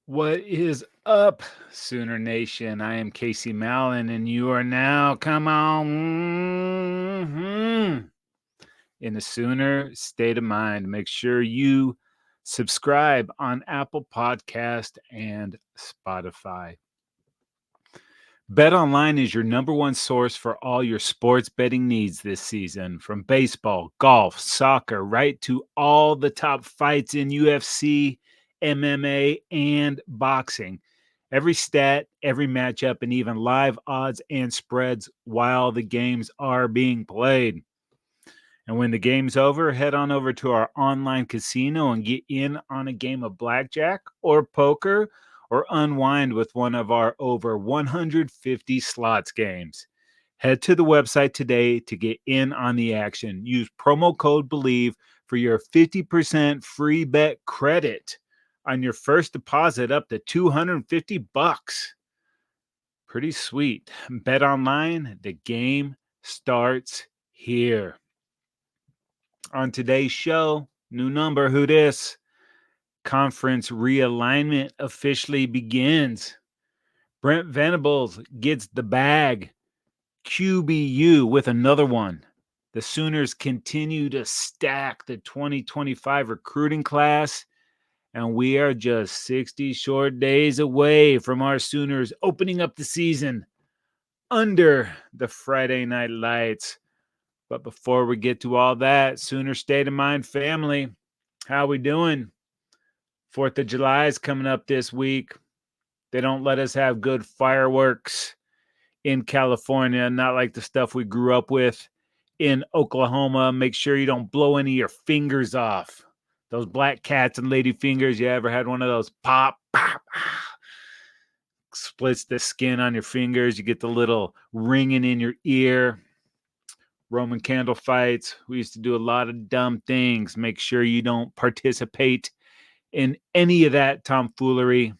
What is up, Sooner Nation? I am Casey Mallon, and you are now, come on, in the Sooner state of mind. Make sure you subscribe on Apple Podcast and Spotify. BetOnline is your number one source for all your sports betting needs this season, from baseball, golf, soccer, right to all the top fights in UFC, MMA, and boxing. Every stat, every matchup, and even live odds and spreads while the games are being played. And when the game's over, head on over to our online casino and get in on a game of blackjack or poker or unwind with one of our over 150 slots games. Head to the website today to get in on the action. Use promo code BELIEVE for your 50% free bet credit on your first deposit up to $250. Pretty sweet. Bet online, the game starts here. On today's show, new number, who dis? Conference realignment officially begins. Brent Venables gets the bag. QBU with another one. The Sooners continue to stack the 2025 recruiting class, and we are just 60 short days away from our Sooners opening up the season under the Friday night lights. But before we get to all that, Sooner State of Mind family, how we doing? 4th of July is coming up this week. They don't let us have good fireworks in California, not like the stuff we grew up with in Oklahoma. Make sure you don't blow any of your fingers off. Those black cats and lady fingers, you ever had one of those pop, pop, splits the skin on your fingers. You get the little ringing in your ear. Roman candle fights. We used to do a lot of dumb things. Make sure you don't participate in any of that tomfoolery.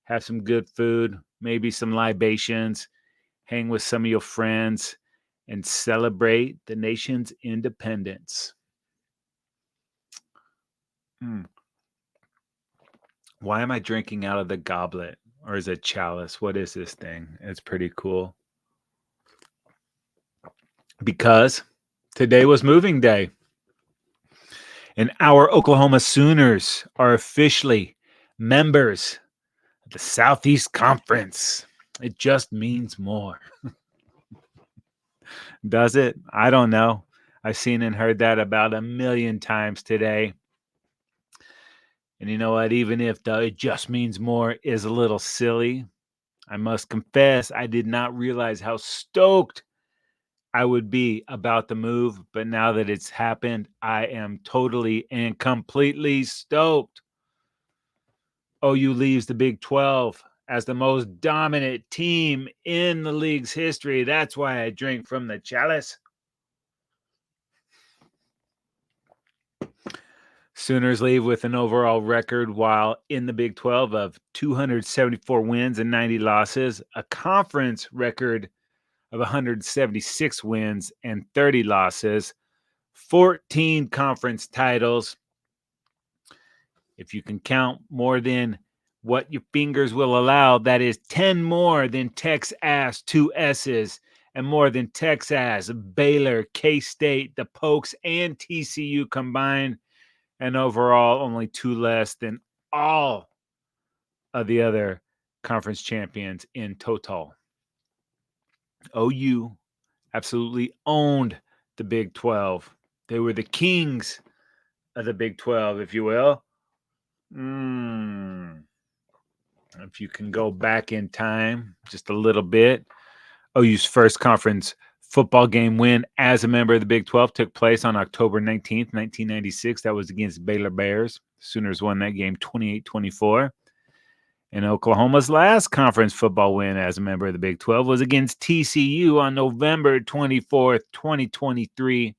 Have some good food, maybe some libations, hang with some of your friends, and celebrate the nation's independence. Why am I drinking out of the goblet? Or is it chalice? What is this thing? It's pretty cool. Because today was moving day. And our Oklahoma Sooners are officially members of the Southeast Conference. It just means more. Does it? I don't know. I've seen and heard that about 1,000,000 times today. And you know what? Even if the it just means more is a little silly, I must confess I did not realize how stoked I would be about the move. But now that it's happened, I am totally and completely stoked. OU leaves the Big 12 as the most dominant team in the league's history. That's why I drink from the chalice. Sooners leave with an overall record while in the Big 12 of 274 wins and 90 losses, a conference record of 176 wins and 30 losses, 14 conference titles. If you can count more than what your fingers will allow, that is 10 more than Texas, 2 S's, and more than Texas, Baylor, K-State, the Pokes, and TCU combined. And overall, only 2 less than all of the other conference champions in total. OU absolutely owned the Big 12. They were the kings of the Big 12, if you will. If you can go back in time just a little bit, OU's first conference football game win as a member of the Big 12 took place on October 19th, 1996. That was against Baylor Bears. Sooners won that game 28-24. And Oklahoma's last conference football win as a member of the Big 12 was against TCU on November 24th, 2023.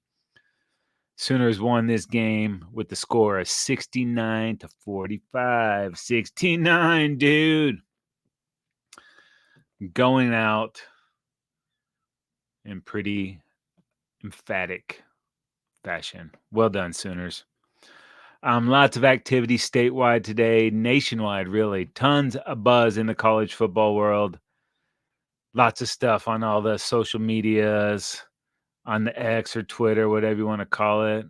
Sooners won this game with the score of 69-45. 69, dude. Going out in pretty emphatic fashion. Well done, Sooners. Lots of activity statewide today, nationwide, really. Tons of buzz in the college football world. Lots of stuff on all the social medias, on the X or Twitter, whatever you want to call it,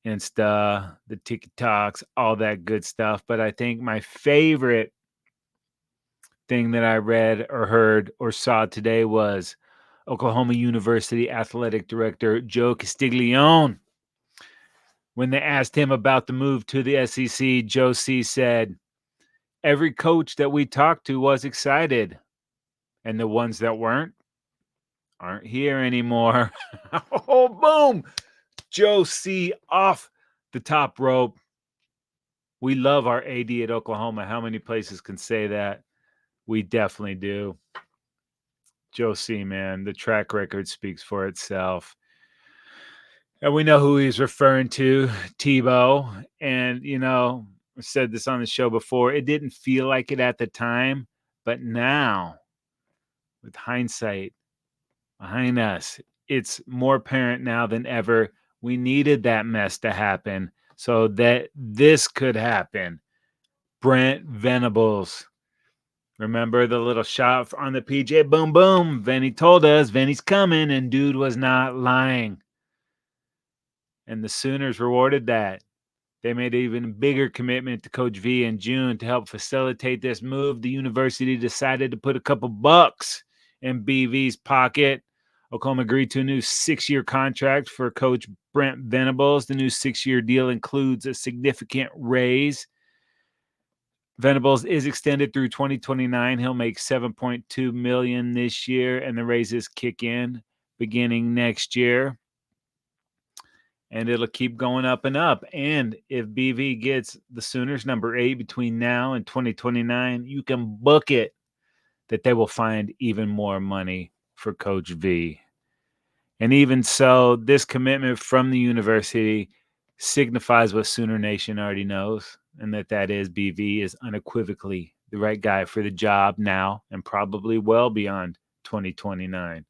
Insta, the TikToks, all that good stuff. But I think my favorite thing that I read or heard or saw today was Oklahoma University Athletic Director Joe Castiglione. When they asked him about the move to the SEC, Joe C said, "Every coach that we talked to was excited, and the ones that aren't here anymore." Oh, boom! Joe C off the top rope. We love our AD at Oklahoma. How many places can say that? We definitely do. Joe C, man, the track record speaks for itself. And we know who he's referring to, Tebow. And, I said this on the show before. It didn't feel like it at the time, but now, with hindsight behind us, it's more apparent now than ever. We needed that mess to happen so that this could happen. Brent Venables. Remember the little shot on the PJ? Boom, boom. Venny told us Venny's coming, and dude was not lying. And the Sooners rewarded that. They made an even bigger commitment to Coach V in June to help facilitate this move. The university decided to put a couple bucks in BV's pocket. Oklahoma agreed to a new 6-year contract for Coach Brent Venables. The new 6-year deal includes a significant raise. Venables is extended through 2029. He'll make $7.2 million this year, and the raises kick in beginning next year. And it'll keep going up and up. And if BV gets the Sooners number 8 between now and 2029, you can book it that they will find even more money for Coach V. And even so, this commitment from the university signifies what Sooner Nation already knows, and that is BV is unequivocally the right guy for the job now and probably well beyond 2029.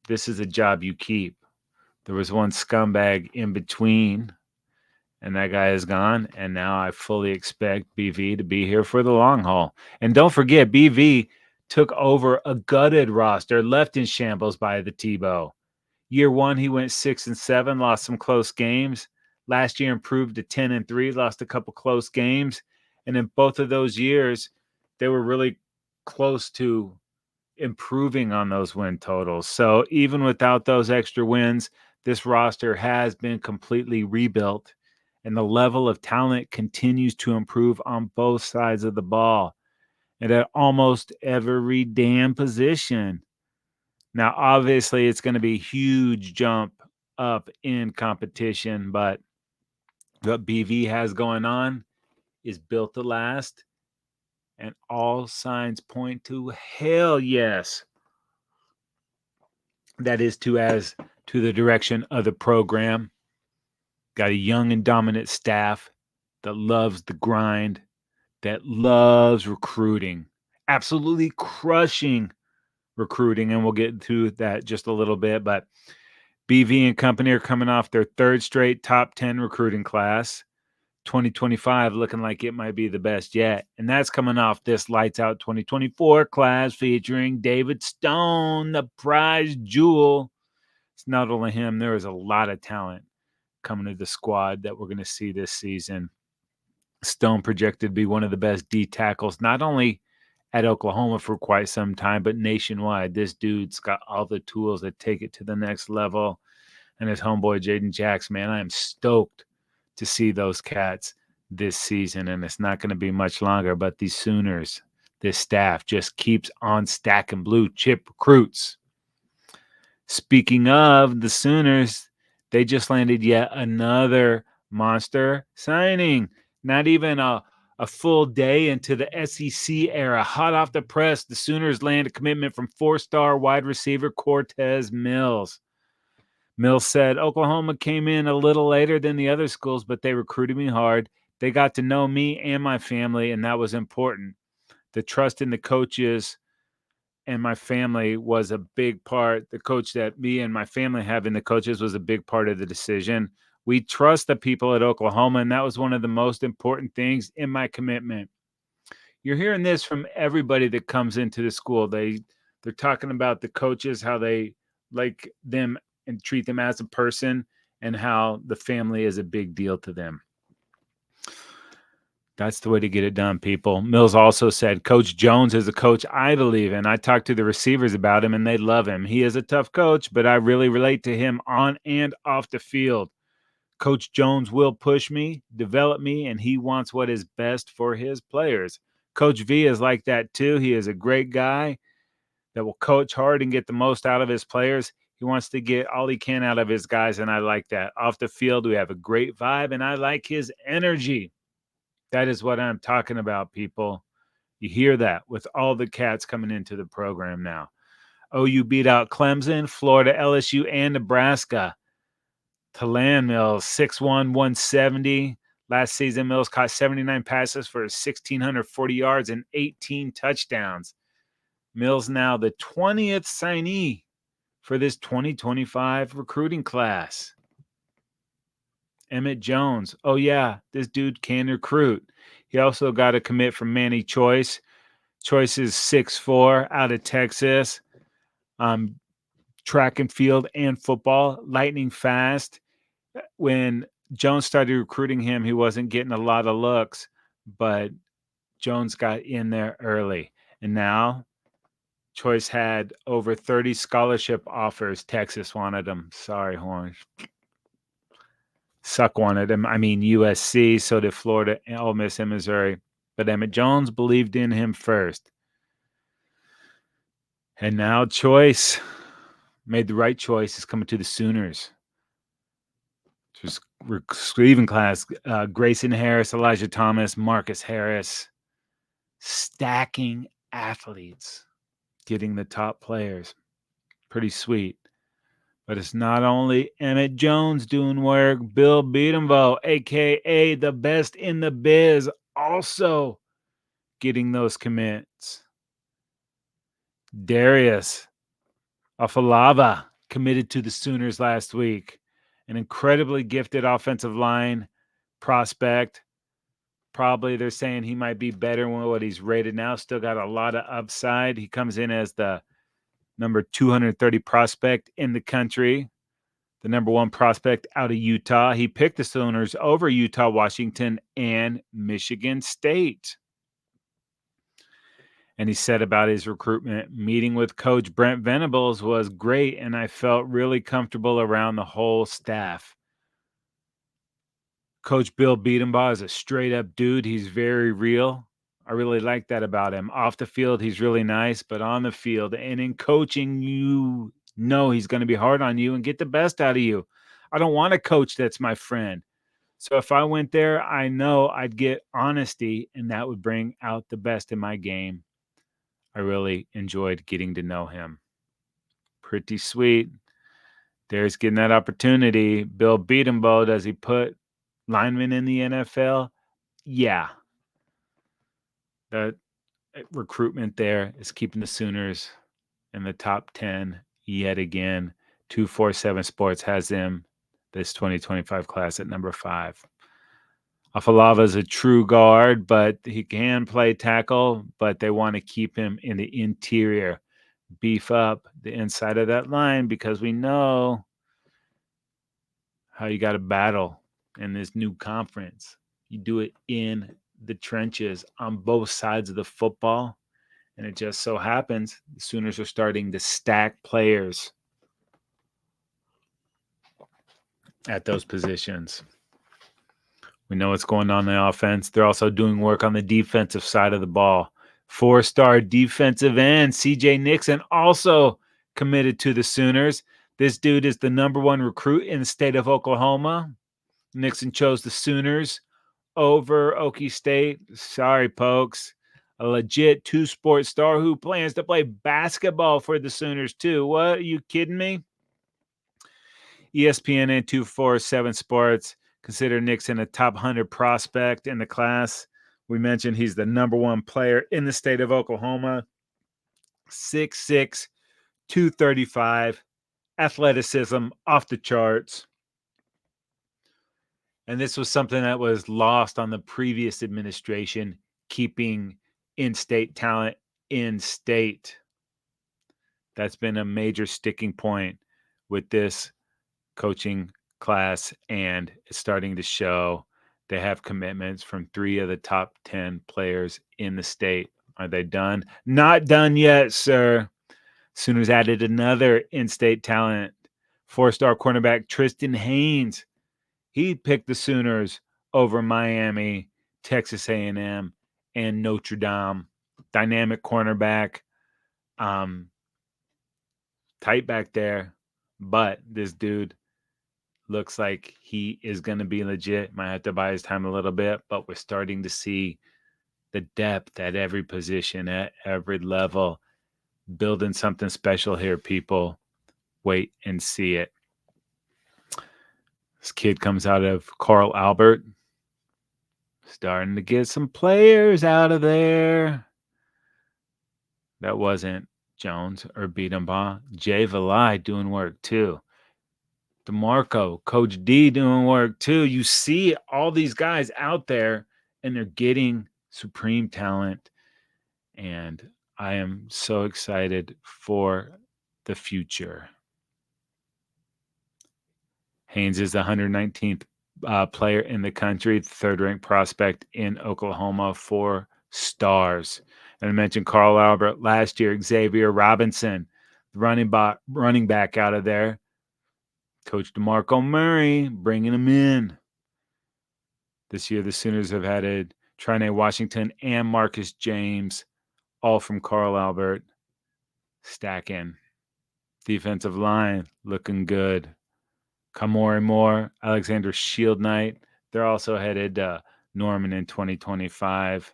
This is a job you keep. There was one scumbag in between, and that guy is gone. And now I fully expect BV to be here for the long haul. And don't forget, BV took over a gutted roster, left in shambles by the Tebow. Year 1, he went 6-7, lost some close games. Last year, improved to 10-3, lost a couple close games. And in both of those years, they were really close to improving on those win totals. So even without those extra wins, this roster has been completely rebuilt, and the level of talent continues to improve on both sides of the ball and at almost every damn position. Now, obviously, it's going to be a huge jump up in competition, but what BV has going on is built to last, and all signs point to hell yes. That is as to the direction of the program. Got a young and dominant staff that loves the grind, that loves recruiting, absolutely crushing recruiting. And we'll get to that just a little bit. But BV and company are coming off their 3rd straight top 10 recruiting class. 2025 looking like it might be the best yet. And that's coming off this lights out 2024 class featuring David Stone, the prize jewel. It's not only him, there is a lot of talent coming to the squad that we're going to see this season. Stone projected to be one of the best D tackles, not only at Oklahoma for quite some time, but nationwide. This dude's got all the tools that take it to the next level. And his homeboy, Jaden Jackson, man, I am stoked to see those cats this season. And it's not going to be much longer, but these Sooners, this staff just keeps on stacking blue chip recruits. Speaking of the Sooners, they just landed yet another monster signing. Not even a full day into the SEC era. Hot off the press, the Sooners land a commitment from 4-star wide receiver Cortez Mills. Mills said, Oklahoma came in a little later than the other schools, but they recruited me hard. They got to know me and my family, and that was important. The trust in the coaches and my family was a big part. The coach that me and my family have in the coaches was a big part of the decision. We trust the people at Oklahoma, and that was one of the most important things in my commitment. You're hearing this from everybody that comes into the school. They're talking about the coaches, how they like them and treat them as a person, and how the family is a big deal to them. That's the way to get it done, people. Mills also said, Coach Jones is a coach I believe in. I talked to the receivers about him, and they love him. He is a tough coach, but I really relate to him on and off the field. Coach Jones will push me, develop me, and he wants what is best for his players. Coach V is like that too. He is a great guy that will coach hard and get the most out of his players. He wants to get all he can out of his guys, and I like that. Off the field, we have a great vibe, and I like his energy. That is what I'm talking about, people. You hear that with all the cats coming into the program now. OU beat out Clemson, Florida, LSU, and Nebraska. To land Mills, 6'1", 170. Last season, Mills caught 79 passes for 1,640 yards and 18 touchdowns. Mills now the 20th signee for this 2025 recruiting class. Emmett Jones. Oh, yeah, this dude can recruit. He also got a commit from Manny Choice. Choice is 6'4", out of Texas. Track and field and football, lightning fast. When Jones started recruiting him, he wasn't getting a lot of looks, but Jones got in there early. And now Choice had over 30 scholarship offers. Texas wanted him. Sorry, Horns. Suck wanted him. I mean, USC, so did Florida, Ole Miss, and Missouri. But Emmett Jones believed in him first. And now Choice made the right choice. He's coming to the Sooners. Just receiving class, Grayson Harris, Elijah Thomas, Marcus Harris. Stacking athletes, getting the top players. Pretty sweet. But it's not only Emmett Jones doing work. Bill Beatembo, a.k.a. the best in the biz, also getting those commits. Darius Afalava committed to the Sooners last week. An incredibly gifted offensive line prospect. Probably they're saying he might be better than what he's rated now. Still got a lot of upside. He comes in as the number 230 prospect in the country, the number one prospect out of Utah. He picked the Sooners over Utah, Washington, and Michigan State. And he said about his recruitment, meeting with Coach Brent Venables was great, and I felt really comfortable around the whole staff. Coach Bill Beatembaugh is a straight-up dude. He's very real. I really like that about him. Off the field, he's really nice, but on the field and in coaching, you know he's going to be hard on you and get the best out of you. I don't want a coach that's my friend. So if I went there, I know I'd get honesty, and that would bring out the best in my game. I really enjoyed getting to know him. Pretty sweet. There's getting that opportunity. Bill Beatembaugh, does he put linemen in the NFL? Yeah. The recruitment there is keeping the Sooners in the top 10 yet again. 247 Sports has them, this 2025 class, at number 5. Afalava is a true guard, but he can play tackle, but they want to keep him in the interior. Beef up the inside of that line because we know how you got to battle in this new conference. You do it in the trenches on both sides of the football. And it just so happens the Sooners are starting to stack players at those positions. We know what's going on in the offense. They're also doing work on the defensive side of the ball. 4-star defensive end CJ Nixon also committed to the Sooners. This dude is the number one recruit in the state of Oklahoma. Nixon chose the Sooners over Okie State. Sorry, folks. A legit two-sport star who plans to play basketball for the Sooners, too. What? Are you kidding me? ESPN and 247 Sports consider Nixon a top 100 prospect in the class. We mentioned he's the number one player in the state of Oklahoma. 6'6", 235, athleticism off the charts. And this was something that was lost on the previous administration, keeping in-state talent in state. That's been a major sticking point with this coaching class, and it's starting to show. They have commitments from 3 of the top 10 players in the state. Are they done? Not done yet, sir. Sooners added another in-state talent, 4-star cornerback Tristan Haynes. He picked the Sooners over Miami, Texas A&M, and Notre Dame. Dynamic cornerback, tight back there, but this dude looks like he is going to be legit. Might have to buy his time a little bit, but we're starting to see the depth at every position, at every level, building something special here, people. Wait and see it. This kid comes out of Carl Albert, starting to get some players out of there. That wasn't Jones or Beatembaugh. Jay Valai doing work too. DeMarco, Coach D doing work too. You see all these guys out there, and they're getting supreme talent. And I am so excited for the future. Haynes is the 119th player in the country, third-ranked prospect in Oklahoma, 4 stars. And I mentioned Carl Albert last year, Xavier Robinson, running back out of there. Coach DeMarco Murray bringing him in. This year, the Sooners have added Trine Washington and Marcus James, all from Carl Albert. Stacking. Defensive line looking good. Kamori Moore, Alexander Shield Knight. They're also headed to Norman in 2025.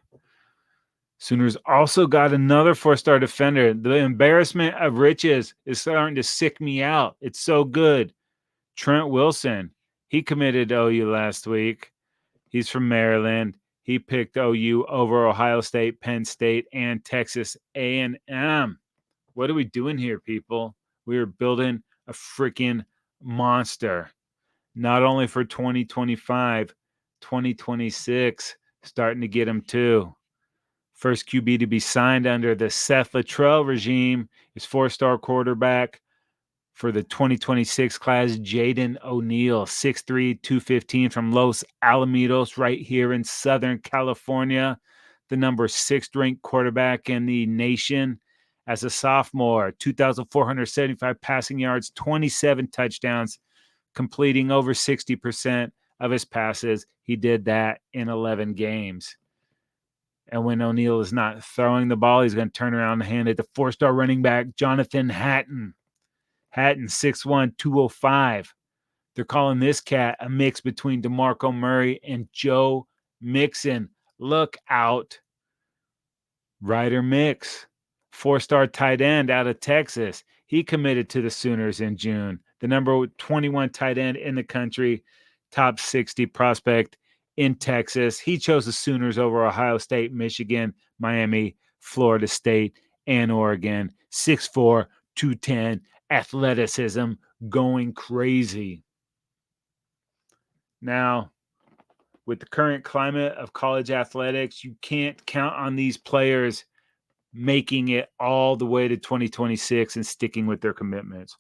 Sooners also got another 4-star defender. The embarrassment of riches is starting to sick me out. It's so good. Trent Wilson. He committed to OU last week. He's from Maryland. He picked OU over Ohio State, Penn State, and Texas A&M. What are we doing here, people? We are building a freaking monster. Not only for 2025, 2026, starting to get him too. First QB to be signed under the Seth Luttrell regime is 4-star quarterback for the 2026 class, Jaden O'Neal, 6'3", 215 from Los Alamitos, right here in Southern California. The number 6th ranked quarterback in the nation. As a sophomore, 2,475 passing yards, 27 touchdowns, completing over 60% of his passes. He did that in 11 games. And when O'Neal is not throwing the ball, he's going to turn around and hand it to 4-star running back Jonathan Hatton. Hatton, 6'1", 205. They're calling this cat a mix between DeMarco Murray and Joe Mixon. Look out. Ryder Mix, 4-star tight end out of Texas. He committed to the Sooners in June. The number 21 tight end in the country, top 60 prospect in Texas. He chose the Sooners over Ohio State, Michigan, Miami, Florida State, and Oregon. 6'4", 210, athleticism, going crazy. Now, with the current climate of college athletics, you can't count on these players making it all the way to 2026 and sticking with their commitments.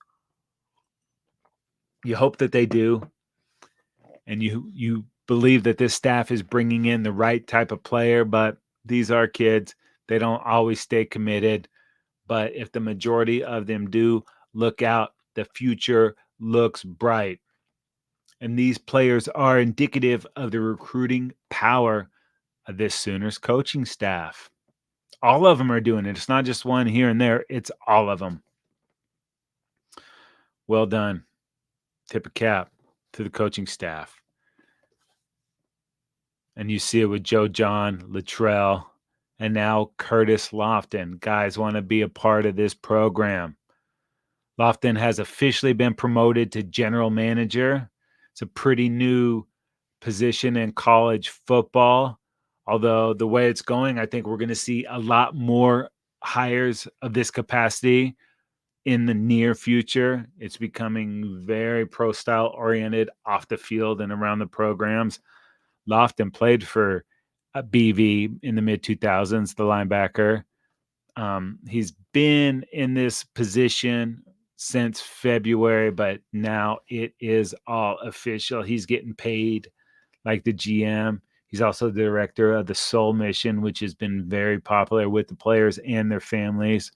You hope that they do, and you believe that this staff is bringing in the right type of player, but these are kids. They don't always stay committed, but if the majority of them do, look out. The future looks bright. And these players are indicative of the recruiting power of this Sooners coaching staff. All of them are doing it. It's not just one here and there. It's all of them. Well done. Tip of cap to the coaching staff. And you see it with Joe John, Luttrell, and now Curtis Lofton. Guys want to be a part of this program. Lofton has officially been promoted to general manager. It's a pretty new position in college football. Although the way it's going, I think we're going to see a lot more hires of this capacity in the near future. It's becoming very pro-style oriented off the field and around the programs. Lofton played for BV in the mid-2000s, the linebacker. He's been in this position since February, but now it is all official. He's getting paid like the GM. He's also the director of the Soul Mission, which has been very popular with the players and their families.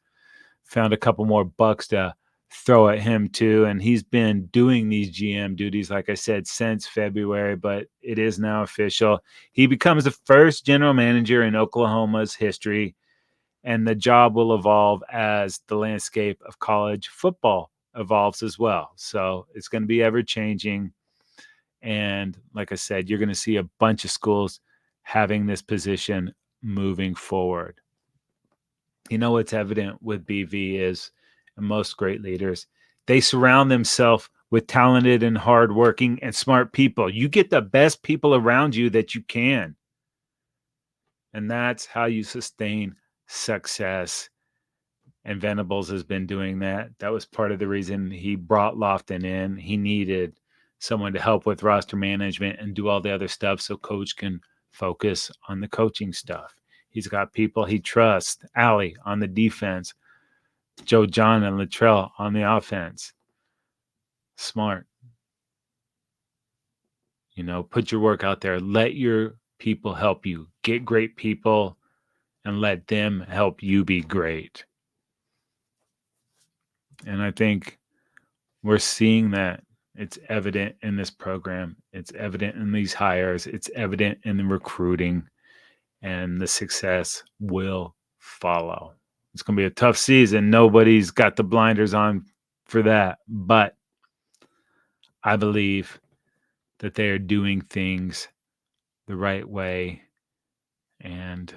Found a couple more bucks to throw at him too, and he's been doing these GM duties, like I said, since February, but it is now official. He becomes the first general manager in Oklahoma's history, and the job will evolve as the landscape of college football evolves as well. So it's going to be ever changing. And like I said, you're going to see a bunch of schools having this position moving forward. You know what's evident with BV is, and most great leaders, they surround themselves with talented and hardworking and smart people. You get the best people around you that you can. And that's how you sustain success. And Venables has been doing that. That was part of the reason he brought Lofton in. He needed someone to help with roster management and do all the other stuff so coach can focus on the coaching stuff. He's got people he trusts. Allie on the defense, Joe John and Latrell on the offense. Smart. Put your work out there. Let your people help you. Get great people and let them help you be great. And I think we're seeing that. It's evident in this program. It's evident in these hires. It's evident in the recruiting, and the success will follow. It's going to be a tough season. Nobody's got the blinders on for that, but I believe that they are doing things the right way, and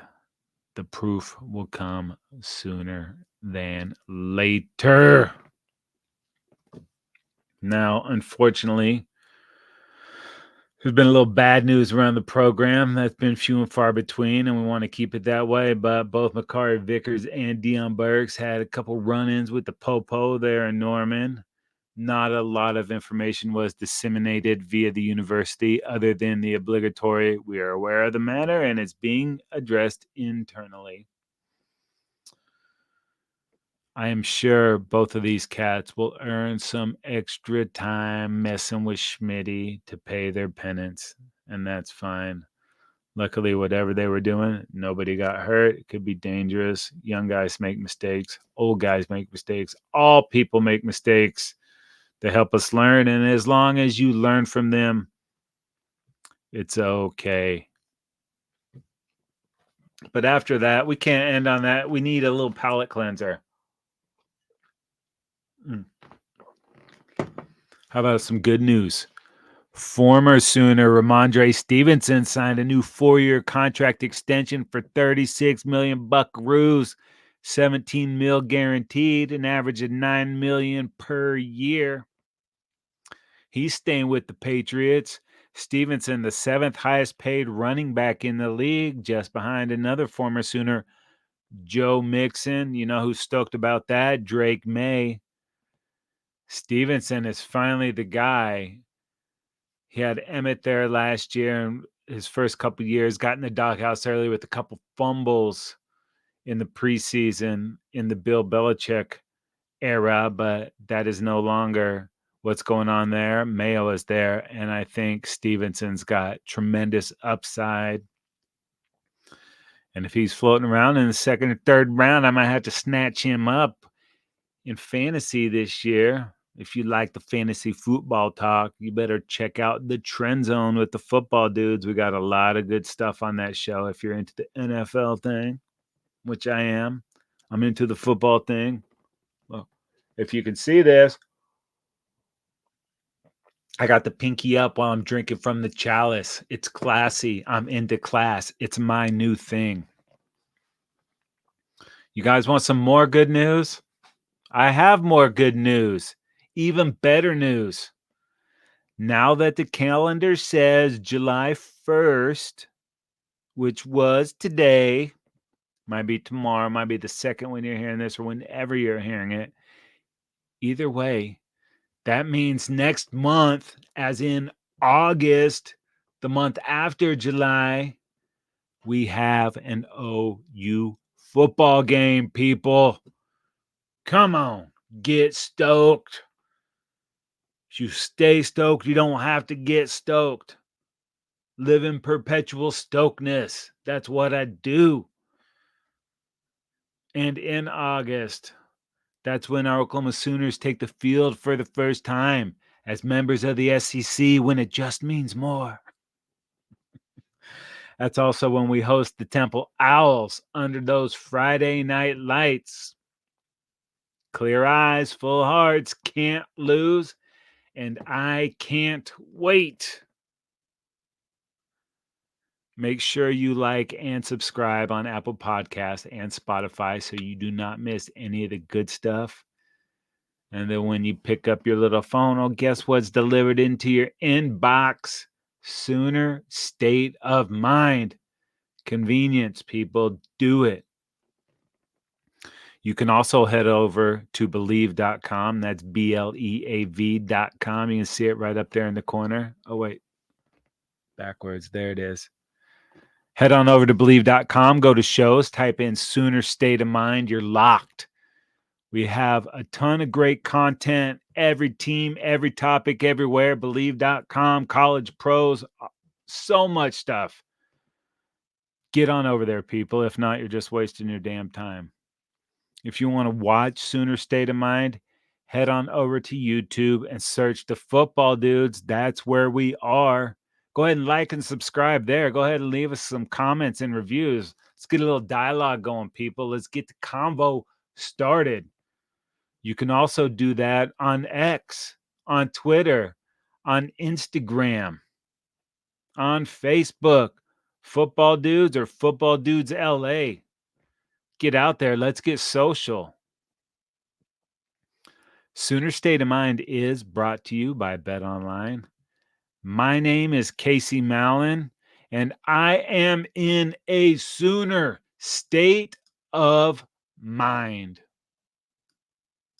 the proof will come sooner than later. Now, unfortunately, there's been a little bad news around the program. That's been few and far between, and we want to keep it that way. But both Makari Vickers and Dion Burks had a couple run-ins with the Popo there in Norman. Not a lot of information was disseminated via the university other than the obligatory, we are aware of the matter, and it's being addressed internally. I am sure both of these cats will earn some extra time messing with Schmitty to pay their penance, and that's fine. Luckily, whatever they were doing, nobody got hurt. It could be dangerous. Young guys make mistakes. Old guys make mistakes. All people make mistakes. They help us learn, and as long as you learn from them, it's okay. But after that, we can't end on that. We need a little palate cleanser. How about some good news? Former Sooner Ramondre Stevenson signed a new 4-year contract extension for $36 million buckaroos, $17 million guaranteed, an average of $9 million per year. He's staying with the Patriots. Stevenson, the 7th highest paid running back in the league, just behind another former Sooner, Joe Mixon. You know who's stoked about that? Drake May. Stevenson is finally the guy. He had Emmett there last year and his first couple of years, got in the doghouse early with a couple fumbles in the preseason in the Bill Belichick era, but that is no longer what's going on there. Mayo is there, and I think Stevenson's got tremendous upside. And if he's floating around in the second or third round, I might have to snatch him up in fantasy this year. If you like the fantasy football talk, you better check out the Trend Zone with the football dudes. We got a lot of good stuff on that show. If you're into the NFL thing, which I am, I'm into the football thing. Well, if you can see this, I got the pinky up while I'm drinking from the chalice. It's classy. I'm into class. It's my new thing. You guys want some more good news? I have more good news. Even better news. Now that the calendar says July 1st, which was today, might be tomorrow, might be the second when you're hearing this or whenever you're hearing it, Either way, that means next month, as in August, the month after July, we have an OU football game, people. Come on, get stoked. If you stay stoked, you don't have to get stoked. Live in perpetual stokeness. That's what I do. And in August, that's when our Oklahoma Sooners take the field for the first time as members of the SEC when it just means more. That's also when we host the Temple Owls under those Friday night lights. Clear eyes, full hearts, can't lose, and I can't wait. Make sure you like and subscribe on Apple Podcasts and Spotify so you do not miss any of the good stuff. And then when you pick up your little phone, oh, guess what's delivered into your inbox? Sooner State of Mind. Convenience, people. Do it. You can also head over to believe.com. That's BLEAV.com. You can see it right up there in the corner. Oh, wait. Backwards. There it is. Head on over to believe.com. Go to shows. Type in Sooner State of Mind. You're locked. We have a ton of great content. Every team, every topic, everywhere. Believe.com, college pros, so much stuff. Get on over there, people. If not, you're just wasting your damn time. If you want to watch Sooner State of Mind, head on over to YouTube and search the Football Dudes. That's where we are. Go ahead and like and subscribe there. Go ahead and leave us some comments and reviews. Let's get a little dialogue going, people. Let's get the convo started. You can also do that on X, on Twitter, on Instagram, on Facebook. Football Dudes or Football Dudes LA. Get out there. Let's get social. Sooner State of Mind is brought to you by Bet Online. My name is Casey Mallon, and I am in a Sooner state of mind.